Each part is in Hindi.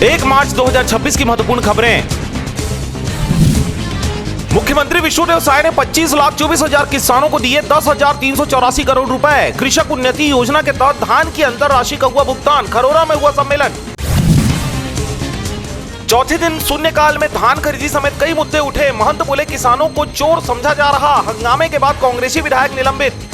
1 मार्च 2026 की महत्वपूर्ण खबरें। मुख्यमंत्री विष्णुदेव साय ने 25,24,000 किसानों को दिए 10,384 करोड़ रुपए। कृषक उन्नति योजना के तहत धान की अंतर राशि का हुआ भुगतान। खरोरा में हुआ सम्मेलन। चौथे दिन शून्यकाल में धान खरीदी समेत कई मुद्दे उठे। महंत बोले किसानों को चोर समझा जा रहा। हंगामे के बाद कांग्रेसी विधायक निलंबित।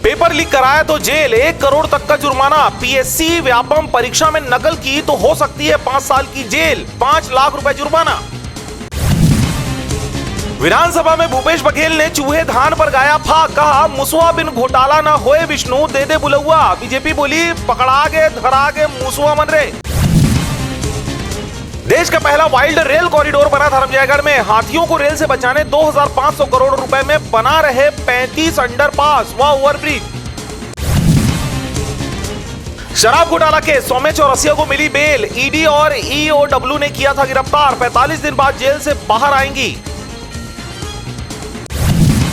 पेपर लीक कराया तो जेल, 1 करोड़ तक का जुर्माना। पीएससी व्यापम परीक्षा में नकल की तो हो सकती है 5 साल की जेल, 5 लाख रुपए जुर्माना। विधानसभा में भूपेश बघेल ने चूहे धान पर गाया फाक। कहा मुसवा बिन घोटाला न होए विष्णु, दे दे बुलौआ। बीजेपी बोली पकड़ा गे धरा गे मुसवा मन रे। देश का पहला वाइल्ड रेल कॉरिडोर बना धर्मजयगढ़ में। हाथियों को रेल से बचाने 2,500 करोड़ रुपए में बना रहे 35 अंडरपास व ओवरब्रिज। शराब घोटाला के सौम्य चौरसिया को मिली बेल। ईडी और ईओडब्ल्यू ने किया था गिरफ्तार। 45 दिन बाद जेल से बाहर आएंगी।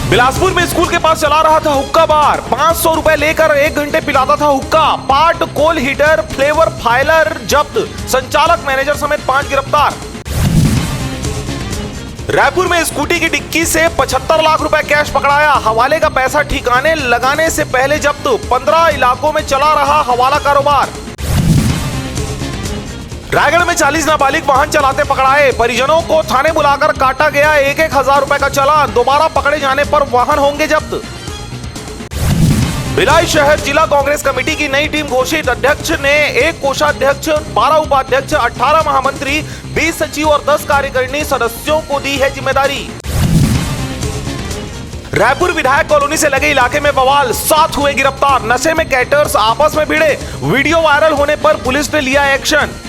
बिलासपुर में स्कूल के पास चला रहा था हुक्का बार। 500 रुपए लेकर 1 घंटे पिलाता था हुक्का। पार्ट कोल हीटर फ्लेवर फाइलर जब्त। संचालक मैनेजर समेत 5 गिरफ्तार। रायपुर में स्कूटी की डिक्की से 75 लाख रुपए कैश पकड़ाया। हवाले का पैसा ठिकाने लगाने से पहले जब्त। 15 इलाकों में चला रहा हवाला कारोबार। रायगढ़ में 40 नाबालिग वाहन चलाते पकड़ाए। परिजनों को थाने बुलाकर काटा गया 1,000 रुपए का चालान। दोबारा पकड़े जाने पर वाहन होंगे जब्त। भिलाई शहर जिला कांग्रेस कमेटी की नई टीम घोषित। अध्यक्ष ने 1 कोषाध्यक्ष, 12 उपाध्यक्ष, 18 महामंत्री, 20 सचिव और 10 कार्यकारिणी सदस्यों को दी है जिम्मेदारी। रायपुर विधायक कॉलोनी से लगे इलाके में बवाल, 7 हुए गिरफ्तार। नशे में कैटर्स आपस में भिड़े। वीडियो वायरल होने पर पुलिस ने लिया एक्शन।